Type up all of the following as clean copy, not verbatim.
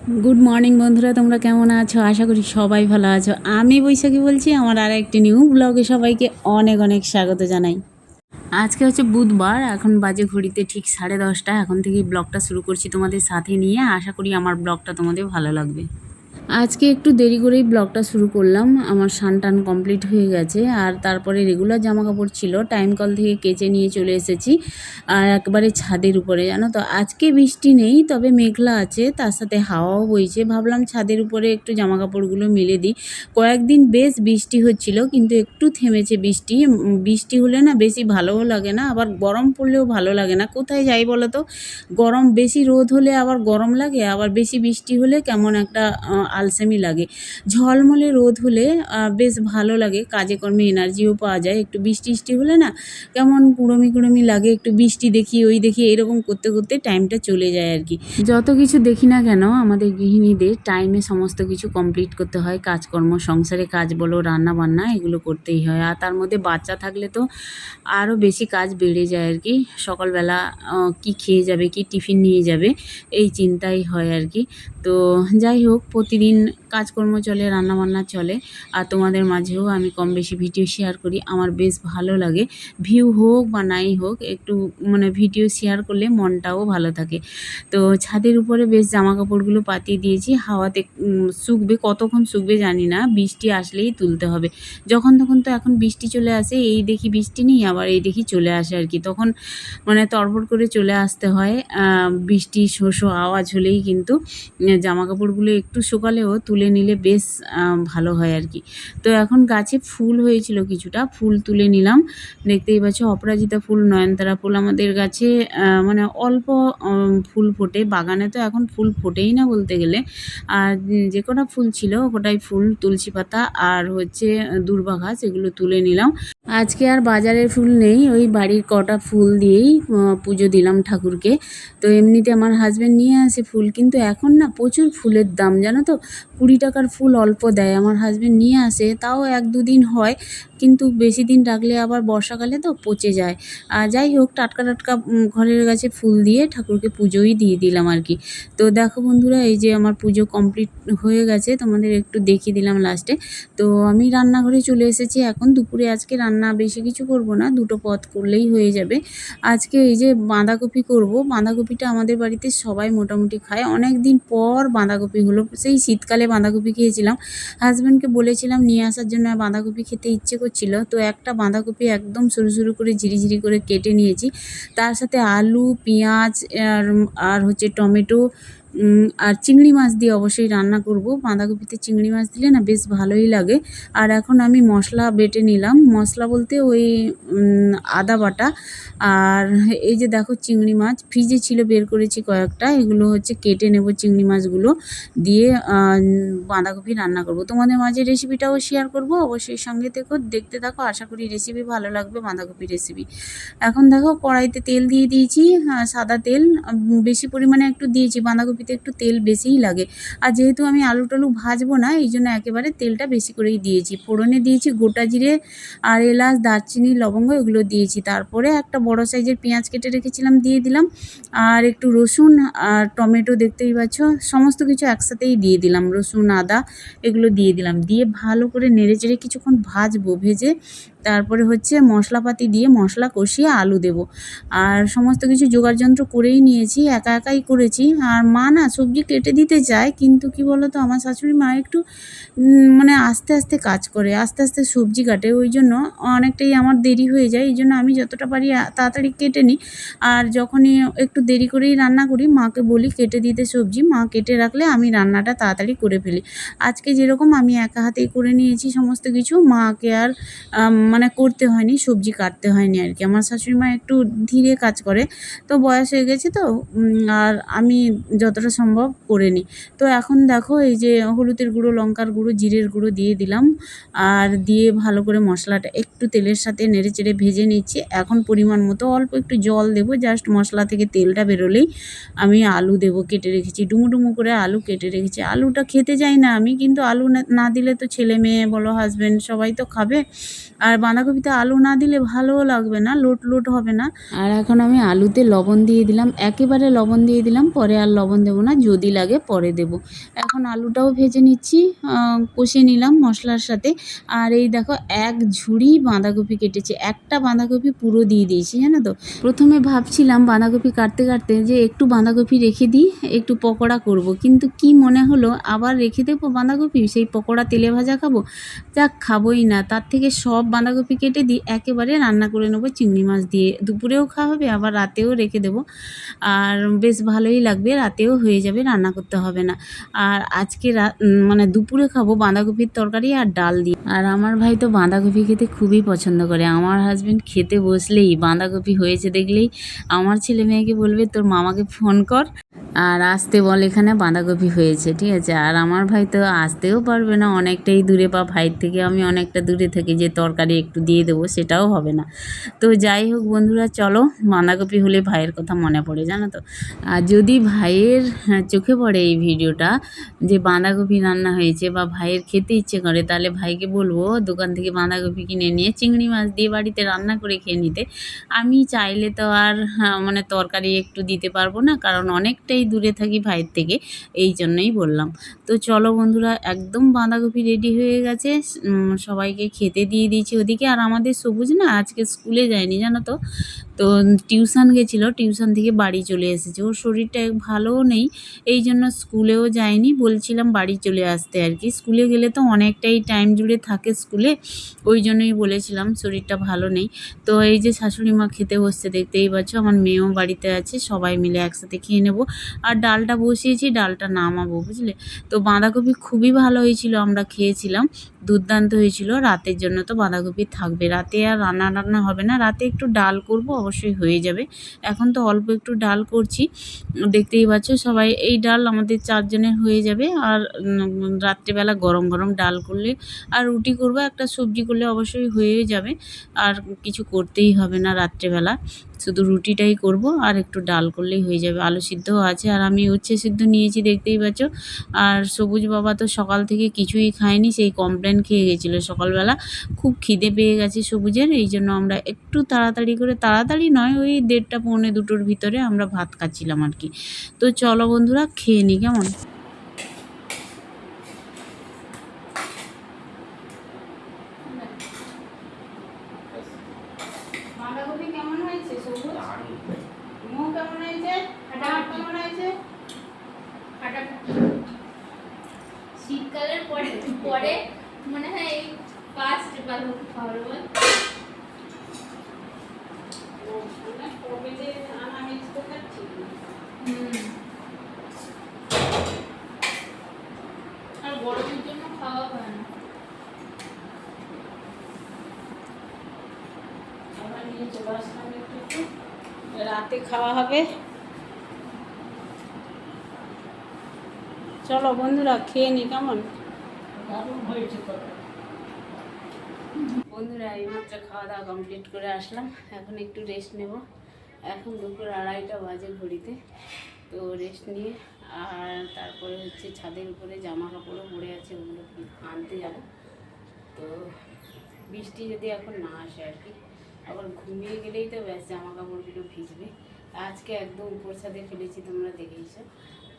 Good morning বন্ধুরা, তোমরা কেমন আছো? আশা করি সবাই ভালো আছো। আমি বৈশাখী বলছি, আমার আর একটি নিউ ব্লগে সবাইকে অনেক অনেক স্বাগত জানাই। আজকে হচ্ছে বুধবার, এখন বাজে ঘড়িতে ঠিক 10:30। এখন থেকেই ব্লগটা শুরু করছি তোমাদের সাথে নিয়ে। আশা করি আমার ব্লগটা তোমাদের ভালো লাগবে। আজকে একটু দেরি করেই ব্লগটা শুরু করলাম। আমার স্নান টান কমপ্লিট হয়ে গেছে, আর তারপরে রেগুলার জামা কাপড় ছিল, টাইম কল থেকে কেচে নিয়ে চলে এসেছি আর একবারে ছাদের উপরে। জানো তো আজকে বৃষ্টি নেই, তবে মেঘলা আছে, তার সাথে হাওয়াও বইছে। ভাবলাম ছাদের উপরে একটু জামা কাপড়গুলো মেলে দিই। কয়েকদিন বেশ বৃষ্টি হচ্ছিল, কিন্তু একটু থেমেছে বৃষ্টি। বৃষ্টি হলে না বেশি ভালোও লাগে না, আবার গরম পড়লেও ভালো লাগে না। কোথায় যাই বলো তো? গরম বেশি রোদ হলে আবার গরম লাগে, আবার বেশি বৃষ্টি হলে কেমন একটা আলসেমি লাগে। ঝলমলে রোদ হলে বেশ ভালো লাগে, কাজে কর্মে এনার্জিও পাওয়া যায়। একটু বৃষ্টি টিষ্টি হলে না কেমন কুড়মি কুড়মি লাগে, একটু বৃষ্টি দেখি ওই দেখি এরকম করতে করতে টাইমটা চলে যায় আর কি। যত কিছু দেখি না কেন, আমাদের গৃহিণীদের টাইমে সমস্ত কিছু কমপ্লিট করতে হয়। কাজকর্ম, সংসারে কাজ বলো, রান্না বান্না, এগুলো করতেই হয়। আর তার মধ্যে বাচ্চা থাকলে তো আরও বেশি কাজ বেড়ে যায় আর কি। সকালবেলা কি খেয়ে যাবে, কি টিফিন নিয়ে যাবে, এই চিন্তাই হয় আর কি। তো যাই হোক, প্রতিদিন কাজকর্ম চলে, রান্নাবান্না চলে, আর তোমাদের মাঝেও আমি কম বেশি ভিডিও শেয়ার করি। আমার বেশ ভালো লাগে, ভিউ হোক বা নাই হোক, একটু মানে ভিডিও শেয়ার করলে মনটাও ভালো থাকে। তো ছাদের উপরে বেশ জামা কাপড়গুলো পাতিয়ে দিয়েছি, হাওয়াতে শুকবে। কতক্ষণ শুকবে জানি না, বৃষ্টি আসলেই তুলতে হবে। যখন তখন তো এখন বৃষ্টি চলে আসে, এই দেখি বৃষ্টি নেই, আবার এই দেখি চলে আসে আর কি। তখন মানে তড়বড় করে চলে আসতে হয়। বৃষ্টি শো শো আওয়াজ হলেই কিন্তু জামা কাপড়গুলো একটু শুকালেও তুলে নিলে বেশ ভালো হয় আর কি। তো এখন গাছে ফুল হয়েছিল, কিছুটা ফুল তুলে নিলাম। দেখতেই পাচ্ছ, অপরাজিতা ফুল, নয়নতারা ফুল আমাদের গাছে মানে অল্প ফুল ফোটে। বাগানে তো এখন ফুল ফোটেই না বলতে গেলে। আর যে কটা ফুল ছিল ওটাই ফুল, তুলসী পাতা আর হচ্ছে দূর্বা ঘাস, এগুলো তুলে নিলাম। আজকে আর বাজারের ফুল নেই, ওই বাড়ির কটা ফুল দিয়েই পুজো দিলাম ঠাকুরকে। তো এমনিতে আমার হাজব্যান্ড নিয়ে আসে ফুল, কিন্তু এখন না প্রচুর ফুলের দাম, জানো তো। 20 টাকার ফুল অল্প দেয়, আমার হাজব্যান্ড নিয়ে আসে, তাও 1-2 দিন হয়, কিন্তু বেশি দিন রাখলে আবার বর্ষাকালে তো পচে যায়। আর যাই হোক, টাটকা টাটকা ঘরের গাছে ফুল দিয়ে ঠাকুরকে পুজোই দিয়ে দিলাম আর কি। তো দেখো বন্ধুরা, এই যে আমার পুজো কমপ্লিট হয়ে গেছে, তোমাদের একটু দেখিয়ে দিলাম লাস্টে। তো আমি রান্নাঘরে চলে এসেছি এখন। দুপুরে আজকে রান্না বেশি কিছু করব না, দুটো পদ করলেই হয়ে যাবে। আজকে এই যে বাঁধাকপি করব। বাঁধাকপিটা আমাদের বাড়িতে সবাই মোটামুটি খায়। অনেক দিন পর বাঁধাকপি হলো, সেই শীতকালে বাঁধাকপি খেয়েছিলাম। হাজব্যান্ডকে বলেছিলাম নিয়ে আসার জন্য, বাঁধাকপি খেতে ইচ্ছে করছিল। তো একটা বাঁধাকপি একদম সরু সরু করে ঝিরিঝিরি করে কেটে নিয়েছি। তার সাথে আলু, পেঁয়াজ আর আর হচ্ছে টমেটো আর চিংড়ি মাছ দিয়ে অবশ্যই রান্না করব। বাঁধাকপিতে চিংড়ি মাছ দিলে না বেশ ভালোই লাগে। আর এখন আমি মশলা বেটে নিলাম। মশলা বলতে ওই আদা বাটা, আর এই যে দেখো চিংড়ি মাছ ফ্রিজে ছিল, বের করেছি কয়েকটা, এগুলো হচ্ছে কেটে নেব। চিংড়ি মাছগুলো দিয়ে বাঁধাকপি রান্না করব। তোমাদের মাঝে রেসিপিটাও শেয়ার করব, অবশ্যই সঙ্গে থেকো, দেখতে থাকো। আশা করি রেসিপি ভালো লাগবে, বাঁধাকপি রেসিপি। এখন দেখো কড়াইতে তেল দিয়ে দিয়েছি, সাদা তেল বেশি পরিমাণে একটু দিয়েছি, বাঁধাকপিতে একটু তেল বেশিই লাগে। আর যেহেতু আমি আলু টালু ভাজবো না, এই জন্য একেবারে তেলটা বেশি করেই দিয়েছি। ফোড়নে দিয়েছি গোটা জিরে আর এলাচ, দারচিনি, লবঙ্গ, এগুলো দিয়েছি। তারপরে একটা বড় সাইজের পেঁয়াজ কেটে রেখেছিলাম দিয়ে দিলাম, আর একটু রসুন আর টমেটো, দেখতেই পাচ্ছ সমস্ত কিছু একসাথেই দিয়ে দিলাম। রসুন, আদা, এগুলো দিয়ে দিলাম, দিয়ে ভালো করে নেড়ে চেড়ে কিছুক্ষণ ভাজবো। ভেজে তারপরে হচ্ছে মশলাপাতি দিয়ে মশলা কষিয়ে আলু দেব। আর সমস্ত কিছু জোগাড়যন্ত্র করেই নিয়েছি, একা একাই করেছি। আর মা না সবজি কেটে দিতে চায়, কিন্তু কি বলো তো, আমার শাশুড়ি মা একটু মানে আস্তে আস্তে কাজ করে, আস্তে আস্তে সবজি কাটে, ওই জন্য অনেকটাই আমার দেরি হয়ে যায়। এই জন্য আমি যতটা পারি তাড়াতাড়ি কেটে নিই। আর যখনই একটু দেরি করেই রান্না করি, মাকে বলি কেটে দিতে সবজি, মা কেটে রাখলে আমি রান্নাটা তাড়াতাড়ি করে ফেলি। আজকে যেরকম আমি একা হাতেই করে নিয়েছি সমস্ত কিছু, মাকে আর মানে করতে হয়নি, সবজি কাটতে হয়নি আর কি। আমার শাশুড়ি মা একটু ধীরে কাজ করে, তো বয়স হয়ে গেছে তো, আর আমি যতটা সম্ভব করে নিই। তো এখন দেখো এই যে হলুদের গুঁড়ো, লঙ্কার গুঁড়ো, জিরের গুঁড়ো দিয়ে দিলাম, আর দিয়ে ভালো করে মশলাটা একটু তেলের সাথে নেড়ে চেড়ে ভেজে নিচ্ছি। এখন পরিমাণ মতো অল্প একটু জল দেবো, জাস্ট মশলা থেকে তেলটা বেরোলেই আমি আলু দেবো। কেটে রেখেছি ডুমো ডুমো করে আলু কেটে রেখেছি। আলুটা খেতে যাই না আমি, কিন্তু আলু না দিলে তো ছেলে মেয়ে বলো, হাজব্যান্ড, সবাই তো খাবে। আর বাঁধাকপিতে আলু না দিলে ভালোও লাগবে না, লোট লোট হবে না। আর এখন আমি আলুতে লবণ দিয়ে দিলাম, একেবারে লবণ দিয়ে দিলাম, পরে আর লবণ দেবো না, যদি লাগে পরে দেব। এখন আলুটাও ভেজে নিচ্ছি, কষে নিলাম মশলার সাথে। আর এই দেখো এক ঝুড়ি বাঁধাকপি কেটেছি, একটা বাঁধাকপি পুরো দিয়ে দিয়েছি জানো তো। প্রথমে ভাবছিলাম বাঁধাকপি কাটতে কাটতে যে একটু বাঁধাকপি রেখে দিই, একটু পকোড়া করব, কিন্তু কি মনে হলো আবার রেখে দেবো বাঁধাকপি, সেই পকোড়া তেলে ভাজা খাবো, যাক খাবোই না। তার থেকে সব বাঁধাকপি কেটে দিই, একেবারে রান্না করে নেবো চিংড়ি মাছ দিয়ে, দুপুরেও খাওয়া হবে আবার রাতেও রেখে দেবো, আর বেশ ভালোই লাগবে, রাতেও হয়ে যাবে, রান্না করতে হবে না। আর আজকে মানে দুপুরে খাবো বাঁধাকপির তরকারি আর ডাল দিয়ে। আর আমার ভাই তো বাঁধাকপি খেতে খুবই পছন্দ করে। আমার হাজবেন্ড খেতে বসলেই বাঁধাকপি হয়েছে দেখলেই আমার ছেলে মেয়েকে বলবে তোর মামাকে ফোন কর আর আসতে বল, এখানে বাঁধাকপি হয়েছে, ঠিক আছে। আর আমার ভাই তো আসতেও পারবে না, অনেকটাই দূরে, বা ভাইয়ের থেকে আমি অনেকটা দূরে থাকি, যে তরকারি একটু দিয়ে দেবো সেটাও হবে না। তো যাই হোক বন্ধুরা, চলো, বাঁধাকপি হলে ভাইয়ের কথা মনে পড়ে জানো তো। আর যদি ভাইয়ের চোখে পড়ে এই ভিডিওটা যে বাঁধাকপি রান্না হয়েছে, বা ভাইয়ের খেতে ইচ্ছে করে, তাহলে ভাইকে বলবো দোকান থেকে বাঁধাকপি কিনে নিয়ে চিংড়ি মাছ দিয়ে বাড়িতে রান্না করে খেয়ে নিতে। আমি চাইলে তো আর মানে তরকারি একটু দিতে পারবো না, কারণ অনেকটাই দূরে থাকি ভাইয়ের থেকে, এই জন্যই বললাম। তো চলো বন্ধুরা, একদম বাঁধাকপি রেডি হয়ে গেছে, সবাইকে খেতে দিয়ে দিয়েছি ওদিকে। আর আমাদের সবুজ না আজকে স্কুলে যায়নি জানো তো, তো টিউশন গেছিলো, টিউশন থেকে বাড়ি চলে এসেছে, ওর শরীরটা ভালোও নেই, এই জন্য স্কুলেও যায়নি, বলছিলাম বাড়ি চলে আসতে আর কি। স্কুলে গেলে তো অনেকটাই টাইম জুড়ে থাকে স্কুলে, ওই জন্যই বলেছিলাম শরীরটা ভালো নেই। তো এই যে শাশুড়ি মা খেতে বসছে, দেখতেই পাচ্ছ, আমার মেয়েও বাড়িতে আছে, সবাই মিলে একসাথে খেয়ে নেবো। আর ডালটা বসিয়েছি, ডালটা নামাবো বুঝলে। তো বাঁধাকপি খুবই ভালো হয়েছিল, আমরা খেয়েছিলাম, দুর্দান্ত হয়েছিল। রাতের জন্য তো বাঁধাকপি থাকবে, রাতে আর রান্না হবে না, রাতে একটু ডাল করব, অবশ্যই হয়ে যাবে। এখন তো অল্প একটু ডাল করছি, দেখতেই পাচ্ছ সবাই, এই ডাল আমাদের 4 জনের হয়ে যাবে। আর রাত্রেবেলা গরম গরম ডাল করলে, আর রুটি করব, একটা সবজি করলে অবশ্যই হয়ে যাবে, আর কিছু করতেই হবে না রাত্রেবেলা, শুধু রুটিটাই করব আর একটু ডাল করলেই হয়ে যাবে। আলু সিদ্ধও আছে, আর আমি উচ্ছে সিদ্ধ নিয়েছি দেখতেই পাচ্ছ। আর সবুজ বাবা তো সকাল থেকে কিছুই খায়নি, সেই কমপ্লেন খেয়ে গেছিলো সকালবেলা, খুব খিদে পেয়ে গেছে সবুজের, এই জন্য আমরা একটু তাড়াতাড়ি করে, তাড়াতাড়ি নয়, ওই 1:30 পৌনে 2টোর ভিতরে আমরা ভাত খাচ্ছিলাম আর কি। তো চলো বন্ধুরা, খেয়ে নিই কেমন। বাঁধাকপি কেমন হয়েছে সবুজ? মুখ কেমন হয়েছে? কেমন হয়েছে? শীতকালের পরে পরে মনে হয় এই ফার্স্ট বাঁধাকপি খাওয়ার বল। কবে যে আনা হয়েছে তার ঠিক নেই। আর গরমের জন্য খাওয়া হয় না। আবার নিয়ে চলে আসলাম একটু, রাতে খাওয়া হবে। চলো বন্ধুরা, খেয়ে নি কেমন। দারুণ হয়েছে বন্ধুরা, এইমাত্র খাওয়া দাওয়া কমপ্লিট করে আসলাম, এখন একটু রেস্ট নেব। এখন দুপুর 2:30 বাজে ঘড়িতে, তো রেস্ট নিয়ে আর তারপরে হচ্ছে ছাদের উপরে জামা কাপড়ও পড়ে আছে, ওগুলো আনতে যাবো। তো বৃষ্টি যদি এখন না আসে আর কি, আবার ঘুমিয়ে গেলেই তো ব্যাস জামা কাপড়গুলো ভিজবে। আজকে একদম উপর ছাদে ফেলেছি, তোমরা দেখেইছো,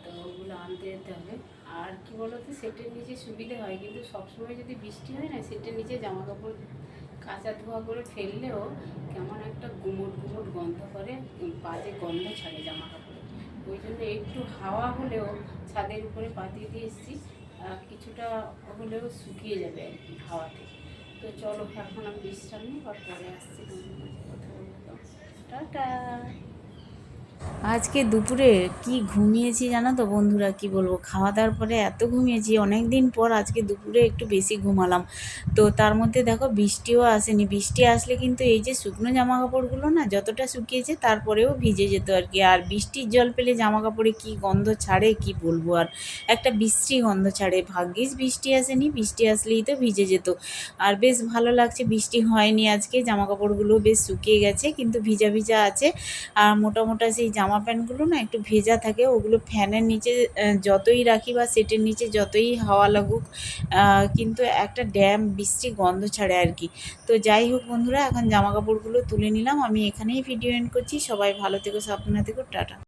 তো ওগুলো আনতে যেতে হবে। আর কি বলো তো, সেটের নিচে সুবিধে হয়, কিন্তু সবসময় যদি বৃষ্টি হয় না, সেটের নিচে জামা কাপড় কাঁচা ধোয়া করে ফেললেও কেমন একটা গুমট গুমট গন্ধ করে, বাজে গন্ধ ছাড়ে জামা কাপড়ে। ওই জন্য একটু হাওয়া হলেও ছাদের উপরে পাতিয়ে দিয়ে এসেছি, কিছুটা হলেও শুকিয়ে যাবে আর কি হাওয়াতে। তো চলো, এখন আমি বিশ্রাম নিই, আর পরে আসছি তোমাদের মাঝে কথা বলবো। টাটা। আজকে দুপুরে কি ঘুমিয়েছি জানো তো বন্ধুরা, কি বলবো, খাওয়া দাওয়ার পরে এত ঘুমিয়েছি, অনেক দিন পর আজকে দুপুরে একটু বেশি ঘুমালাম। তো তার মধ্যে দেখো বৃষ্টিও আসেনি, বৃষ্টি আসলে কিন্তু এই যে শুকনো জামা কাপড়গুলো না যতটা শুকিয়েছে তারপরেও ভিজে যেত আর কি। আর বৃষ্টির জল পেলে জামা কাপড়ে কী গন্ধ ছাড়ে কি বলবো, আর একটা বিশ্রী গন্ধ ছাড়ে। ভাগ্যিস বৃষ্টি আসেনি, বৃষ্টি আসলেই তো ভিজে যেত। আর বেশ ভালো লাগছে, বৃষ্টি হয়নি আজকে, জামা কাপড়গুলো বেশ শুকিয়ে গেছে, কিন্তু ভিজা ভিজা আছে। আর মোটা মোটা সেই জামা প্যান্টগুলো না একটু ভেজা থাকে, ওগুলো ফ্যানের নিচে যতই রাখি বা সেটের নিচে যতই হাওয়া লাগুক, কিন্তু একটা বিশ্রী গন্ধ ছাড়ে আর কি। তো যাই হোক বন্ধুরা, এখন জামা কাপড়গুলো তুলে নিলাম, আমি এখানেই ভিডিও এন্ড করছি। সবাই ভালো থেকো, সাবধানে থেকো, টাটা।